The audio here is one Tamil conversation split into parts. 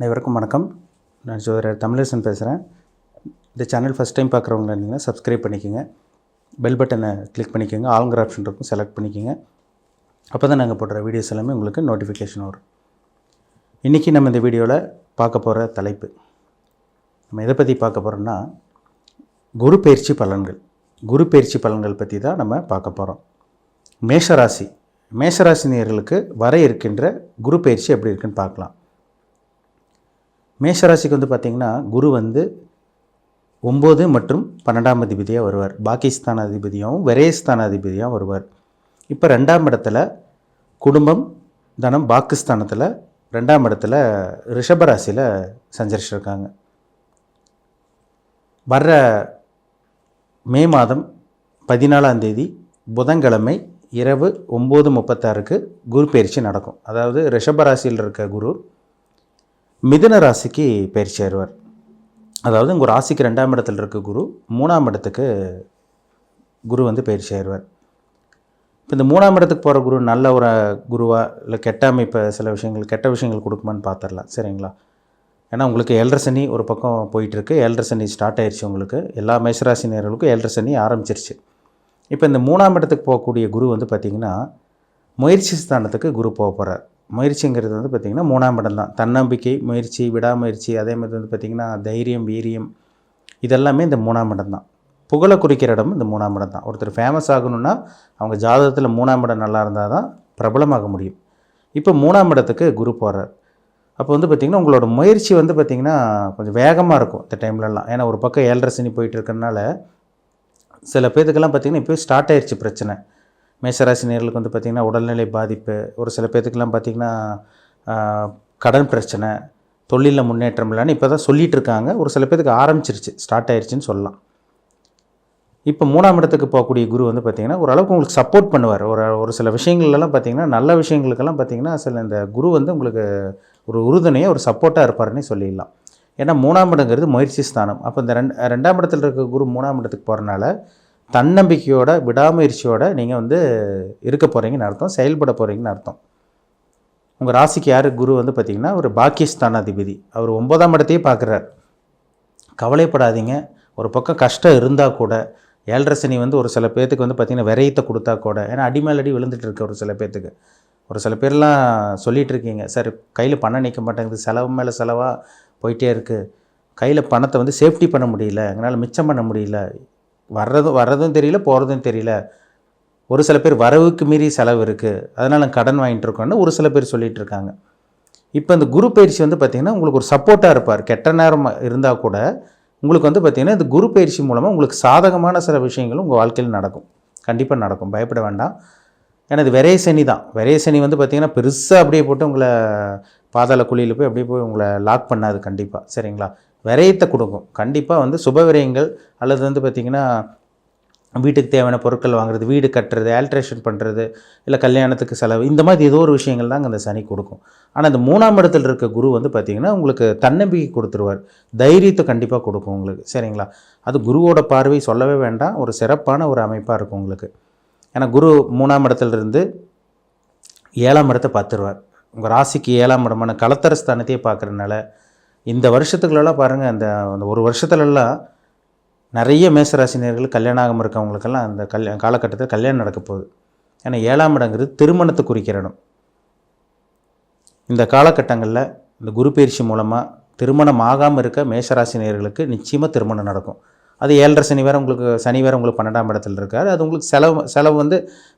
அனைவருக்கும் வணக்கம். நான் ஜோதிடர் தமிழரசன் பேசுகிறேன். இந்த சேனல் ஃபஸ்ட் டைம் பார்க்குறவங்க இருந்தீங்கன்னா சப்ஸ்கிரைப் பண்ணிக்கோங்க. பெல் பட்டனை கிளிக் பண்ணிக்கோங்க. ஆளுங்கிற ஆப்ஷன் இருக்கும், செலக்ட் பண்ணிக்கோங்க. அப்போ தான் நாங்கள் போடுற வீடியோஸ் எல்லாமே உங்களுக்கு நோட்டிஃபிகேஷன் வரும். இன்றைக்கி நம்ம இந்த வீடியோவில் பார்க்க போகிற தலைப்பு, நம்ம எதை பற்றி பார்க்க போகிறோம்னா குரு பெயர்ச்சி பலன்கள். குரு பெயர்ச்சி பலன்கள் பற்றி தான் நம்ம பார்க்க போகிறோம். மேஷராசி நேயர்களுக்கு வர இருக்கின்ற குரு பெயர்ச்சி எப்படி இருக்குன்னு பார்க்கலாம். மேஷராசிக்கு பார்த்திங்கன்னா குரு 9 மற்றும் 12ஆம் அதிபதியாக வருவார். பாகிஸ்தான் அதிபதியாகவும் விரயஸ்தான அதிபதியாகவும் வருவார். இப்போ 2ஆம் இடத்துல குடும்பம் தனம் பாகிஸ்தானத்தில் 2ஆம் இடத்துல ரிஷபராசியில் சஞ்சரிச்சிருக்காங்க. வர்ற மே மாதம் 14ஆம் தேதி புதன்கிழமை இரவு 9:36க்கு குரு பயிற்சி நடக்கும். அதாவது ரிஷபராசியில் இருக்க குரு மிதுன ராசிக்கு பயிற்சி ஆயிடுவார். அதாவது உங்கள் ராசிக்கு 2ஆம் இடத்துல இருக்க குரு 3ஆம் இடத்துக்கு குரு பயிற்சி ஆயிடுவார். இப்போ இந்த 3ஆம் இடத்துக்கு போகிற குரு நல்ல ஒரு குருவா இல்லை கெட்ட அமைப்பை சில விஷயங்கள் கெட்ட விஷயங்கள் கொடுக்குமான்னு பார்த்துடலாம். சரிங்களா? ஏன்னா உங்களுக்கு 7.5 சனி ஒரு பக்கம் போயிட்டுருக்கு. 7.5 சனி ஸ்டார்ட் ஆயிடுச்சு. உங்களுக்கு எல்லா மேஷராசி நேயர்களுக்கும் 7.5 சனி ஆரம்பிச்சிருச்சு. இப்போ இந்த 3ஆம் இடத்துக்கு போகக்கூடிய குரு பார்த்திங்கன்னா முயற்சி ஸ்தானத்துக்கு குரு போக போகிறார். முயற்சிங்கிறது பார்த்திங்கன்னா 3ஆம் இடம் தான். தன்னம்பிக்கை, முயற்சி, விடாமுயற்சி, அதே மாதிரி பார்த்திங்கன்னா தைரியம், வீரியம், இதெல்லாமே இந்த 3ஆம் இடம் தான். புகழை குறிக்கிற இடமும் இந்த 3ஆம் இடம் தான். ஒருத்தர் ஃபேமஸ் ஆகணும்னா அவங்க ஜாதகத்தில் 3ஆம் இடம் நல்லா இருந்தால் தான் பிரபலமாக முடியும். இப்போ 3ஆம் இடத்துக்கு குரு போகிறார். அப்போ பார்த்திங்கன்னா உங்களோட முயற்சி பார்த்திங்கன்னா கொஞ்சம் வேகமாக இருக்கும் இந்த டைம்லலாம். ஏன்னா ஒரு பக்கம் 7.5 சனி போயிட்டு இருக்கிறதுனால சில பேர்த்துக்கெல்லாம் பார்த்திங்கன்னா இப்போ ஸ்டார்ட் ஆயிடுச்சு பிரச்சனை. மேஷராசி நேயர்களுக்கு பார்த்திங்கன்னா உடல்நிலை பாதிப்பு, ஒரு சில பேர்த்துக்கெல்லாம் பார்த்திங்கன்னா கடன் பிரச்சனை, தொழிலில் முன்னேற்றம் இல்லைன்னு இப்போ தான் சொல்லிகிட்டு இருக்காங்க. ஒரு சில பேர்த்துக்கு ஆரம்பிச்சிருச்சு, ஸ்டார்ட் ஆயிடுச்சுன்னு சொல்லலாம். இப்போ 3ஆம் இடத்துக்கு போகக்கூடிய குரு பார்த்திங்கன்னா ஓரளவுக்கு உங்களுக்கு சப்போர்ட் பண்ணுவார். ஒரு சில விஷயங்கள்லாம் பார்த்திங்கன்னா நல்ல விஷயங்களுக்கெல்லாம் பார்த்திங்கன்னா சில இந்த குரு உங்களுக்கு ஒரு உறுதுணையாக ஒரு சப்போர்ட்டாக இருப்பார்னே சொல்லிடலாம். ஏன்னா 3ஆம் இடங்கிறது முயற்சி ஸ்தானம். அப்போ இந்த 2ஆம் இடத்துல இருக்க குரு 3ஆம் இடத்துக்கு போகிறனால தன்னம்பிக்கையோட விடாமுயற்சியோட நீங்கள் இருக்க போகிறீங்கன்னு அர்த்தம், செயல்பட போகிறீங்கன்னு அர்த்தம். உங்கள் ராசிக்கு யார் குரு பார்த்திங்கன்னா ஒரு பாகிஸ்தான் அதிபதி. அவர் 9ஆம் இடத்தையே பார்க்குறார். கவலைப்படாதீங்க. ஒரு பக்கம் கஷ்டம் இருந்தால் கூட 7.5 சனி ஒரு சில பேர்த்துக்கு பார்த்திங்கன்னா விரயத்தை கொடுத்தா கூட, ஏன்னா அடிமேலடி விழுந்துட்டு இருக்கு ஒரு சில பேர்த்துக்கு. ஒரு சில பேர்லாம் சொல்லிகிட்டு இருக்கீங்க, சார் கையில் பணம் நிற்க மாட்டேங்குது, செலவு மேலே செலவாக போயிட்டே இருக்குது, கையில் பணத்தை சேஃப்டி பண்ண முடியல, எங்களால் மிச்சம் பண்ண முடியல, வர்றதும் தெரியல, போகிறதும் தெரியல, ஒரு சில பேர் வரவுக்கு மீறி செலவு இருக்குது, அதனால் நாங்கள் கடன் வாங்கிட்டு இருக்கோன்னு ஒரு சில பேர் சொல்லிகிட்டு இருக்காங்க. இப்போ இந்த குரு பயிற்சி பார்த்திங்கன்னா உங்களுக்கு ஒரு சப்போர்ட்டாக இருப்பார். கெட்ட நேரம் இருந்தால் கூட உங்களுக்கு பார்த்திங்கன்னா இந்த குரு பயிற்சி மூலமாக உங்களுக்கு சாதகமான சில விஷயங்களும் உங்கள் வாழ்க்கையில் நடக்கும். கண்டிப்பாக நடக்கும், பயப்பட வேண்டாம். ஏன்னா இது விரைய சனி தான். விரைய சனி பார்த்திங்கன்னா பெருசாக அப்படியே போட்டு உங்களை பாதாள குழியில் போய் அப்படியே போய் உங்களை லாக் பண்ணாது கண்டிப்பாக. சரிங்களா? விரயத்தை கொடுக்கும் கண்டிப்பாக. சுப விரயங்கள் அல்லது பார்த்திங்கன்னா வீட்டுக்கு தேவையான பொருட்கள் வாங்குறது, வீடு கட்டுறது, ஆல்ட்ரேஷன் பண்ணுறது, இல்லை கல்யாணத்துக்கு செலவு, இந்த மாதிரி ஏதோ ஒரு விஷயங்கள் தாங்க அந்த சனி கொடுக்கும். ஆனால் இந்த 3ஆம் இடத்துல இருக்க குரு பார்த்திங்கன்னா உங்களுக்கு தன்னம்பிக்கை கொடுத்துருவார், தைரியத்தை கண்டிப்பாக கொடுக்கும் உங்களுக்கு. சரிங்களா? அது குருவோட பார்வை சொல்லவே வேண்டாம், ஒரு சிறப்பான ஒரு அமைப்பாக இருக்கும் உங்களுக்கு. ஏன்னா குரு 3ஆம் இடத்துலேருந்து 7ஆம் இடத்தை பார்த்துருவார். உங்கள் ராசிக்கு 7ஆம் இடமான களத்தர ஸ்தானத்தையே பார்க்குறதுனால இந்த வருஷத்துக்குள்ளெல்லாம் பாருங்கள், அந்த ஒரு வருஷத்துலலாம் நிறைய மேஷராசினியர்கள் கல்யாணம் ஆகாமல் இருக்கவங்களுக்கெல்லாம் அந்த காலகட்டத்தில் கல்யாணம் நடக்க போகுது. ஏன்னா 7ஆம் இடங்கிறது திருமணத்தை குறிக்கிற இடம். இந்த காலகட்டங்களில் இந்த குரு பயிற்சி மூலமாக திருமணம் ஆகாமல் இருக்க மேஷராசினியர்களுக்கு நிச்சயமாக திருமணம் நடக்கும். அது 7.5 சனி வேறு உங்களுக்கு 12ஆம் இடத்துல இருக்கார். அது உங்களுக்கு செலவு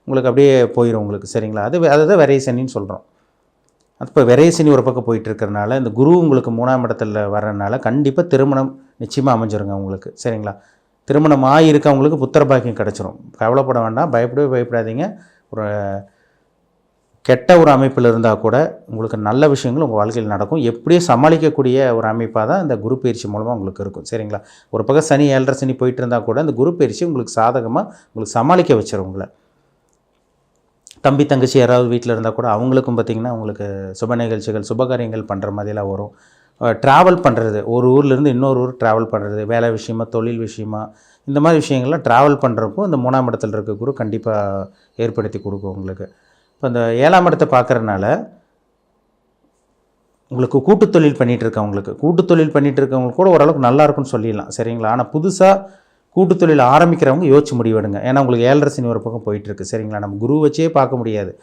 உங்களுக்கு அப்படியே போயிடும் உங்களுக்கு. சரிங்களா? அதுதான் விரைய சனின்னு சொல்கிறோம். இப்போ விரைய சனி ஒரு பக்கம் போயிட்டு இருக்கிறனால இந்த குரு உங்களுக்கு 3ஆம் இடத்துல வர்றதுனால கண்டிப்பாக திருமணம் நிச்சயமாக அமைஞ்சிருங்க உங்களுக்கு. சரிங்களா? திருமணம் ஆகியிருக்கவங்களுக்கு புத்திர பாக்கியம் கிடச்சிரும். கவலைப்பட வேண்டாம், பயப்படாதீங்க. ஒரு கெட்ட ஒரு அமைப்பில் இருந்தால் கூட உங்களுக்கு நல்ல விஷயங்கள் உங்கள் வாழ்க்கையில் நடக்கும். எப்படியும் சமாளிக்கக்கூடிய ஒரு அமைப்பாக தான் இந்த குரு பயிற்சி மூலமாக உங்களுக்கு இருக்கும். சரிங்களா? ஒரு பக்கம் சனி 7.5 சனி போயிட்டு இருந்தால் கூட இந்த குரு பயிற்சி உங்களுக்கு சாதகமாக உங்களுக்கு சமாளிக்க வச்சிடும் உங்களை. தம்பி தங்கச்சி யாராவது வீட்டில் இருந்தால் கூட அவங்களுக்கும் பார்த்திங்கன்னா உங்களுக்கு சுப நிகழ்ச்சிகள், சுபகாரியங்கள் பண்ணுற மாதிரிலாம் வரும். ட்ராவல் பண்ணுறது, ஒரு ஊர்லேருந்து இன்னொரு ஊர் ட்ராவல் பண்ணுறது, வேலை விஷயமா, தொழில் விஷயமா, இந்த மாதிரி விஷயங்கள்லாம் ட்ராவல் பண்ணுறப்போ இந்த 3ஆம் இடத்துல இருக்க குரு கண்டிப்பாக ஏற்படுத்தி கொடுக்கும் உங்களுக்கு. இப்போ இந்த 7ஆம் இடத்தை பார்க்குறதுனால உங்களுக்கு கூட்டு தொழில் பண்ணிகிட்டு இருக்கவங்களுக்கு கூட ஓரளவுக்கு நல்லா இருக்குன்னு சொல்லிடலாம், சரிங்களா. ஆனால் புதுசாக கூட்டு தொழில் ஆரம்பிக்கிறவங்க யோசிச்சு முடிவெடுங்க. ஏன்னா உங்களுக்கு 7.5 சனி ஒரு பக்கம் போயிட்டுருக்கு, சரிங்களா. நம்ம குரு வச்சே பார்க்க முடியாது,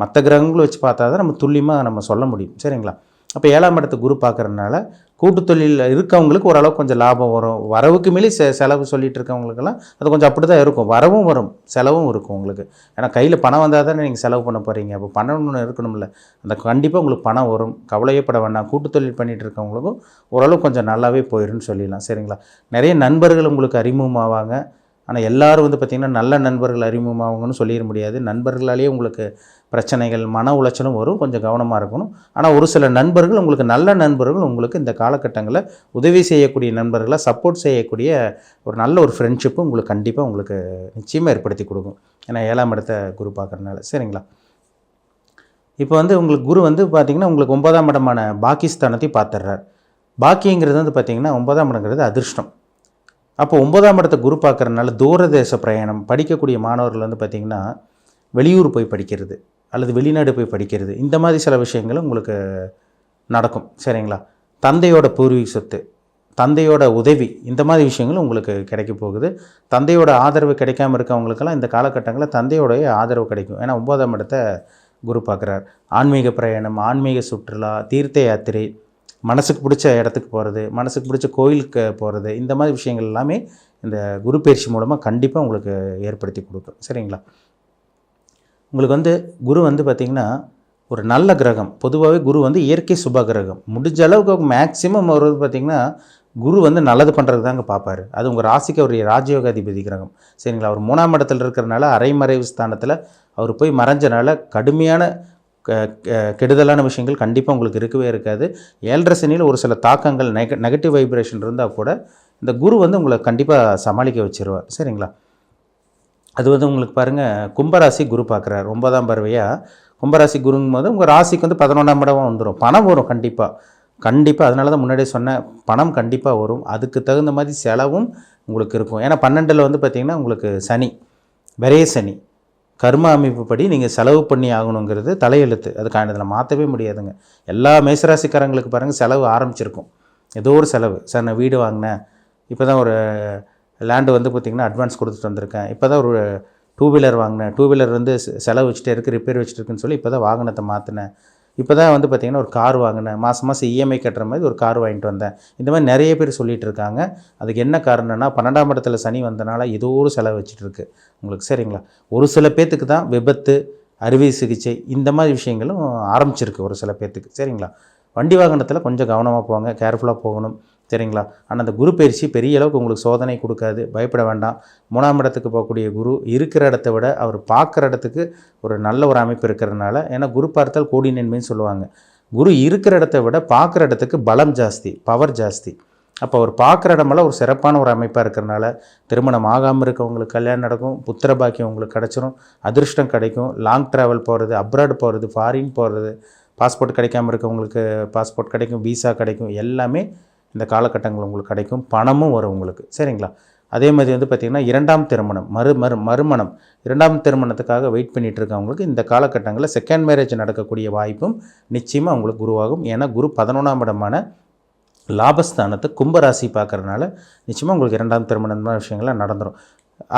மற்ற கிரகங்களும் வச்சு பார்த்தா தான் நம்ம துல்லியமாக நம்ம சொல்ல முடியும், சரிங்களா. அப்போ 7ஆம் இடத்து குரு பார்க்குறதுனால கூட்டு தொழிலில் இருக்கவங்களுக்கு ஓரளவுக்கு கொஞ்சம் லாபம் வரும். வரவுக்கு மேலே செலவு சொல்லிட்டு இருக்கவங்களுக்கெல்லாம் அது கொஞ்சம் அப்படி தான் இருக்கும். வரவும் வரும், செலவும் இருக்கும் உங்களுக்கு. ஏன்னா கையில் பணம் வந்தால் தானே நீங்கள் செலவு பண்ண போகிறீங்க. அப்போ பணம் ஒன்று இருக்கணும்ல, அந்த கண்டிப்பாக உங்களுக்கு பணம் வரும், கவலையப்பட வேண்டாம். கூட்டு தொழில் பண்ணிகிட்டு இருக்கவங்களுக்கும் ஓரளவுக்கு கொஞ்சம் நல்லாவே போயிடும்னு சொல்லிடலாம், சரிங்களா. நிறைய நண்பர்கள் உங்களுக்கு அறிமுகமாவாங்க. ஆனால் எல்லோரும் வந்து பார்த்திங்கன்னா நல்ல நண்பர்கள் அறிமுகமாகுங்கன்னு சொல்லிட முடியாது. நண்பர்களாலேயே உங்களுக்கு பிரச்சனைகள், மன உளைச்சலும் வரும், கொஞ்சம் கவனமாக இருக்கணும். ஆனால் ஒரு சில நண்பர்கள் உங்களுக்கு நல்ல நண்பர்கள் உங்களுக்கு இந்த காலகட்டங்களில் உதவி செய்யக்கூடிய நண்பர்களை சப்போர்ட் செய்யக்கூடிய ஒரு நல்ல ஒரு ஃப்ரெண்ட்ஷிப்பு உங்களுக்கு கண்டிப்பாக உங்களுக்கு நிச்சயமாக ஏற்படுத்தி கொடுக்கும். ஏன்னா 7ஆம் இடத்த குரு பார்க்குறதுனால, சரிங்களா. இப்போ வந்து உங்களுக்கு குரு வந்து பார்த்திங்கன்னா உங்களுக்கு 9ஆம் இடமான பாக்கியஸ்தானத்தையும் பார்த்துடுறார். பாக்கியங்கிறது வந்து பார்த்திங்கன்னா 9ஆம் இடங்கிறது அதிர்ஷ்டம். அப்போ 9ஆம் இடத்தை குரு பார்க்குறதுனால தூரதேச பிரயாணம் படிக்கக்கூடிய மாணவர்கள் வந்து பார்த்திங்கன்னா வெளியூர் போய் படிக்கிறது அல்லது வெளிநாடு போய் படிக்கிறது, இந்த மாதிரி சில விஷயங்களும் உங்களுக்கு நடக்கும், சரிங்களா. தந்தையோட பூர்வீக சொத்து, தந்தையோட உதவி, இந்த மாதிரி விஷயங்களும் உங்களுக்கு கிடைக்க போகுது. தந்தையோட ஆதரவு கிடைக்காமல் இருக்கவங்களுக்கெல்லாம் இந்த காலகட்டங்களில் தந்தையோடைய ஆதரவு கிடைக்கும். ஏன்னா 9ஆம் இடத்தை குரு பார்க்குறார். ஆன்மீக பிரயாணம், ஆன்மீக சுற்றுலா, தீர்த்த யாத்திரை, மனசுக்கு பிடிச்ச இடத்துக்கு போகிறது, மனசுக்கு பிடிச்ச கோயிலுக்கு போகிறது, இந்த மாதிரி விஷயங்கள் எல்லாமே இந்த குரு பயிற்சி மூலமாக கண்டிப்பாக உங்களுக்கு ஏற்படுத்தி கொடுக்கும், சரிங்களா. உங்களுக்கு வந்து குரு வந்து பார்த்திங்கன்னா ஒரு நல்ல கிரகம். பொதுவாகவே குரு வந்து இயற்கை சுப கிரகம். முடிஞ்ச அளவுக்கு மேக்ஸிமம் வருவது பார்த்திங்கன்னா குரு வந்து நல்லது பண்ணுறது தாங்க பார்ப்பார். அது உங்கள் ராசிக்கு அவருடைய ராஜயோகாதிபதி கிரகம், சரிங்களா. அவர் 3ஆம் இடத்துல இருக்கிறனால அரைமறைவு ஸ்தானத்தில் அவர் போய் மறைஞ்சனால கடுமையான கெடுதலான விஷயங்கள் கண்டிப்பாக உங்களுக்கு இருக்கவே இருக்காது. 7.5 சனியில் ஒரு சில தாக்கங்கள் நெகட்டிவ் வைப்ரேஷன் இருந்தால் கூட இந்த குரு வந்து உங்களை கண்டிப்பாக சமாளிக்க வச்சுருவார், சரிங்களா. அது வந்து உங்களுக்கு பாருங்கள், கும்பராசி குரு பார்க்குறாரு 9ஆம் பார்வையாக. கும்பராசி குருங்கும் போது உங்கள் ராசிக்கு வந்து 11ஆம் இடமாக வந்துடும். பணம் வரும் கண்டிப்பாக. அதனால தான் முன்னாடியே சொன்னேன், பணம் கண்டிப்பாக வரும். அதுக்கு தகுந்த மாதிரி செலவும் உங்களுக்கு இருக்கும். ஏன்னா 12ல் வந்து பார்த்திங்கன்னா உங்களுக்கு சனி, விரைய சனி, கர்ம அமைப்புப்படி நீங்கள் செலவு பண்ணி ஆகணுங்கிறது தலையெழுத்து. அது இதில் மாற்றவே முடியாதுங்க. எல்லா மேசராசிக்காரங்களுக்கு பாருங்கள் செலவு ஆரம்பிச்சிருக்கும். ஏதோ ஒரு செலவு. சார் நான் வீடு வாங்கினேன், இப்போ தான் ஒரு லேண்டு வந்து பார்த்திங்கன்னா அட்வான்ஸ் கொடுத்துட்டு வந்திருக்கேன், இப்போ தான் ஒரு 2 வீலர் வாங்கினேன், 2 வீலர் வந்து செலவு வச்சுட்டே இருக்குது, ரிப்பேர் வச்சுட்டு இருக்குன்னு சொல்லி இப்போ தான் வாகனத்தை மாற்றினேன், இப்போ தான் வந்து பார்த்திங்கன்னா ஒரு கார் வாங்கினேன், மாதம் இஎம்ஐ கட்டுற மாதிரி ஒரு கார் வாங்கிட்டு வந்தேன். இந்த மாதிரி நிறைய பேர் சொல்லிகிட்டு இருக்காங்க. அதுக்கு என்ன காரணம்னா 12ஆம் இடத்துல சனி வந்தனால ஏதோ ஒரு செலவு வச்சுட்டு இருக்கு உங்களுக்கு, சரிங்களா. ஒரு சில பேர்த்துக்கு தான் விபத்து, அறுவை சிகிச்சை, இந்த மாதிரி விஷயங்களும் ஆரம்பிச்சிருக்கு ஒரு சில பேர்த்துக்கு, சரிங்களா. வண்டி வாகனத்தில் கொஞ்சம் கவனமாக போங்க, கேர்ஃபுல்லாக போகணும், சரிங்களா. ஆனால் அந்த குரு பயிற்சி பெரிய அளவுக்கு உங்களுக்கு சோதனை கொடுக்காது, பயப்பட வேண்டாம். 3ஆம் இடத்துக்கு போகக்கூடிய குரு இருக்கிற இடத்த விட அவர் பார்க்குற இடத்துக்கு ஒரு நல்ல ஒரு அமைப்பு இருக்கிறதுனால, ஏன்னா குரு பார்த்தால் கோடி நன்மைன்னு சொல்லுவாங்க. குரு இருக்கிற இடத்த விட பார்க்குற இடத்துக்கு பலம் ஜாஸ்தி, பவர் ஜாஸ்தி. அப்போ அவர் பார்க்குற இடமெல்லாம் ஒரு சிறப்பான ஒரு அமைப்பாக இருக்கிறனால திருமணம் ஆகாமல் இருக்கவங்களுக்கு கல்யாணம் நடக்கும், புத்திர பாக்கியம் உங்களுக்கு கிடச்சிரும், அதிர்ஷ்டம் கிடைக்கும், லாங் ட்ராவல் போகிறது, அப்ராடு போகிறது, ஃபாரின் போகிறது, பாஸ்போர்ட் கிடைக்காமல் இருக்கவங்களுக்கு பாஸ்போர்ட் கிடைக்கும், விசா கிடைக்கும், எல்லாமே இந்த காலகட்டங்கள் உங்களுக்கு கிடைக்கும். பணமும் வரும் உங்களுக்கு, சரிங்களா. அதே மாதிரி வந்து பார்த்திங்கன்னா 2ஆம் திருமணம், மறுமணம், 2ஆம் திருமணத்துக்காக வெயிட் பண்ணிகிட்டு இருக்கவங்களுக்கு இந்த காலகட்டங்களில் செகண்ட் மேரேஜ் நடக்கக்கூடிய வாய்ப்பும் நிச்சயமாக உங்களுக்கு குருவாகும். ஏன்னா குரு 11ஆம் இடமான லாபஸ்தானத்தை கும்பராசி பார்க்குறதுனால நிச்சயமாக உங்களுக்கு 2ஆம் திருமணம் விஷயங்கள்லாம் நடந்துடும்.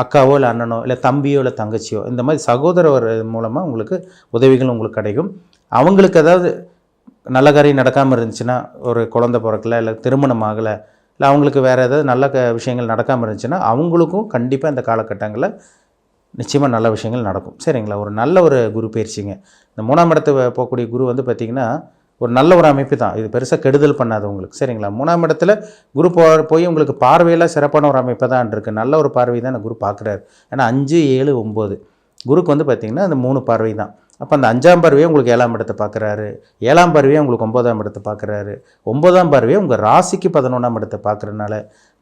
அக்காவோ இல்லை அண்ணனோ இல்லை தம்பியோ இல்லை தங்கச்சியோ, இந்த மாதிரி சகோதரர் மூலமாக உங்களுக்கு உதவிகள் உங்களுக்கு கிடைக்கும். அவங்களுக்கு ஏதாவது நல்ல காரியம் நடக்காமல் இருந்துச்சுன்னா, ஒரு குழந்தை பிறக்கல, இல்லை திருமணம் ஆகலை, இல்லை அவங்களுக்கு வேறு ஏதாவது நல்ல விஷயங்கள் நடக்காமல் இருந்துச்சுன்னா அவங்களுக்கும் கண்டிப்பாக இந்த காலகட்டங்களில் நிச்சயமாக நல்ல விஷயங்கள் நடக்கும், சரிங்களா. ஒரு நல்ல ஒரு குரு பயிற்சிங்க. இந்த 3ஆம் இடத்தை போகக்கூடிய குரு வந்து பார்த்திங்கன்னா ஒரு நல்ல ஒரு அமைப்பு தான். இது பெருசாக கெடுதல் பண்ணாது உங்களுக்கு, சரிங்களா. 3ஆம் இடத்துல குரு போய் உங்களுக்கு பார்வையெல்லாம் சிறப்பான ஒரு அமைப்பு தான் இருக்குது. நல்ல ஒரு பார்வை தான் குரு பார்க்குறாரு. ஏன்னா 5, 7, 9 குருக்கு வந்து பார்த்திங்கன்னா அந்த 3 பார்வை தான். அப்போ அந்த 5ஆம் பார்வையே உங்களுக்கு 7ஆம் இடத்தை பார்க்குறாரு, 7ஆம் பார்வையே உங்களுக்கு 9ஆம் இடத்தை பார்க்குறாரு, 9ஆம் பார்வையே உங்கள் ராசிக்கு 11ஆம் இடத்தை பார்க்குறதுனால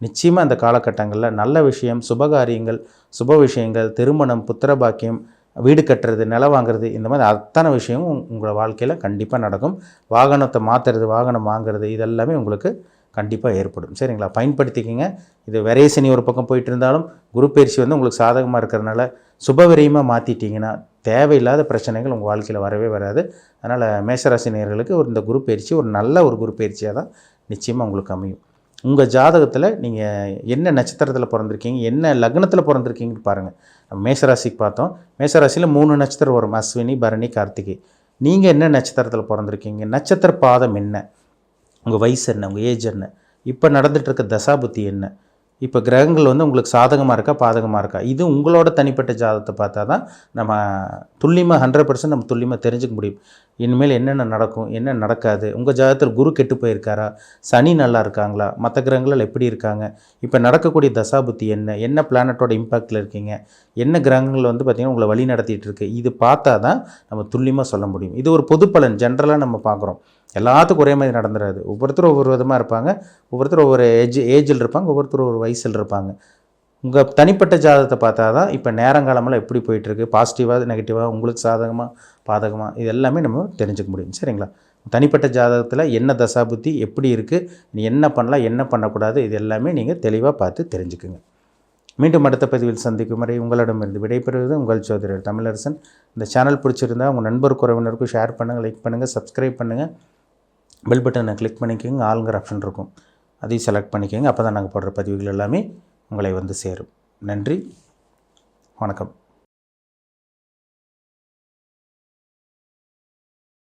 நிச்சயமாக அந்த காலகட்டங்களில் நல்ல விஷயம், சுபகாரியங்கள், சுப விஷயங்கள், திருமணம், புத்திர பாக்கியம், வீடு கட்டுறது, நிலம் வாங்குறது, இந்த மாதிரி அத்தனை விஷயமும் உங்களோட வாழ்க்கையில் கண்டிப்பாக நடக்கும். வாகனத்தை மாற்றுறது, வாகனம் வாங்குறது, இதெல்லாமே உங்களுக்கு கண்டிப்பாக ஏற்படும், சரிங்களா. பயன்படுத்திக்கிங்க. இது விரைய சனி ஒரு பக்கம் போயிட்டு இருந்தாலும் குரு பயிற்சி வந்து உங்களுக்கு சாதகமாக இருக்கிறதுனால சுப விரயமாக மாற்றிட்டிங்கன்னா தேவையில்லாத பிரச்சனைகள் உங்கள் வாழ்க்கையில் வரவே வராது. அதனால் மேஷராசி நேயர்களுக்கு இந்த குரு பயிற்சி ஒரு நல்ல ஒரு குரு பயிற்சியாக தான் நிச்சயமாக உங்களுக்கு அமையும். உங்கள் ஜாதகத்தில் நீங்கள் என்ன நட்சத்திரத்தில் பிறந்திருக்கீங்க, என்ன லக்னத்தில் பிறந்திருக்கீங்கன்னு பாருங்கள். நம்ம மேஷராசிக்கு பார்த்தோம். மேஷராசியில் 3 நட்சத்திரம் வரும்: அஸ்வினி, பரணி, கார்த்திகை. நீங்கள் என்ன நட்சத்திரத்தில் பிறந்திருக்கீங்க, நட்சத்திர பாதம் என்ன, உங்கள் வயசு என்ன, உங்கள் ஏஜ் என்ன, இப்போ நடந்துகிட்ருக்க தசாபுத்தி என்ன, இப்போ கிரகங்கள் உங்களுக்கு சாதகமாக இருக்கா பாதகமாக இருக்கா, இது உங்களோட தனிப்பட்ட ஜாதகத்தை பார்த்தா தான் நம்ம துல்லியமாக 100% நம்ம துல்லியமாக தெரிஞ்சுக்க முடியும். இனிமேல் என்னென்ன நடக்கும், என்ன நடக்காது, உங்கள் ஜாதகத்தில் குரு கெட்டு போயிருக்காரா, சனி நல்லா இருக்காங்களா, மற்ற கிரகங்கள் எப்படி இருக்காங்க, இப்போ நடக்கக்கூடிய தசாபுத்தி என்ன, என்ன பிளானட்டோட இம்பாக்டில் இருக்கீங்க, என்ன கிரகங்கள் பார்த்திங்கன்னா உங்களை வழி நடத்திட்டு இருக்கு, இது பார்த்தா தான் நம்ம துல்லியமாக சொல்ல முடியும். இது ஒரு பொது பலன், ஜென்ரலாக நம்ம பார்க்குறோம். எல்லாத்துக்கும் ஒரே மாதிரி நடந்துடாது. ஒவ்வொருத்தரும் ஒவ்வொரு விதமாக இருப்பாங்க, ஒவ்வொருத்தர் ஒவ்வொரு ஏஜில் இருப்பாங்க, ஒவ்வொருத்தர் ஒரு வயசில் இருப்பாங்க. உங்கள் தனிப்பட்ட ஜாதகத்தை பார்த்தா தான் இப்போ நேரங்காலமெல்லாம் எப்படி போயிட்டுருக்கு, பாசிட்டிவாக நெகட்டிவாக, உங்களுக்கு சாதகமாக பாதகமாக, இது எல்லாமே நம்ம தெரிஞ்சுக்க முடியும். சரிங்களா? தனிப்பட்ட ஜாதகத்தில் என்ன தசாபுத்தி எப்படி இருக்குது, நீ என்ன பண்ணலாம் என்ன பண்ணக்கூடாது, இது எல்லாமே நீங்கள் தெளிவாக பார்த்து தெரிஞ்சுக்குங்க. மீண்டும் அடுத்த பதிவில் சந்திக்கும் வரை உங்களிடமிருந்து விடைபெறுவது உங்கள் ஜோதிடர் தமிழரசன். இந்த சேனல் பிடிச்சிருந்தால் உங்கள் நண்பர் உறவினருக்கும் ஷேர் பண்ணுங்கள், லைக் பண்ணுங்கள், சப்ஸ்கிரைப் பண்ணுங்கள். பெல் பட்டனை கிளிக் பண்ணிக்கோங்க. ஆளுங்கிற ஆப்ஷன் இருக்கும், அதையும் செலக்ட் பண்ணிக்கோங்க. அப்போ தான் நாங்கள் போடுற பதிவுகள் எல்லாமே உங்களை சேரும். நன்றி, வணக்கம்.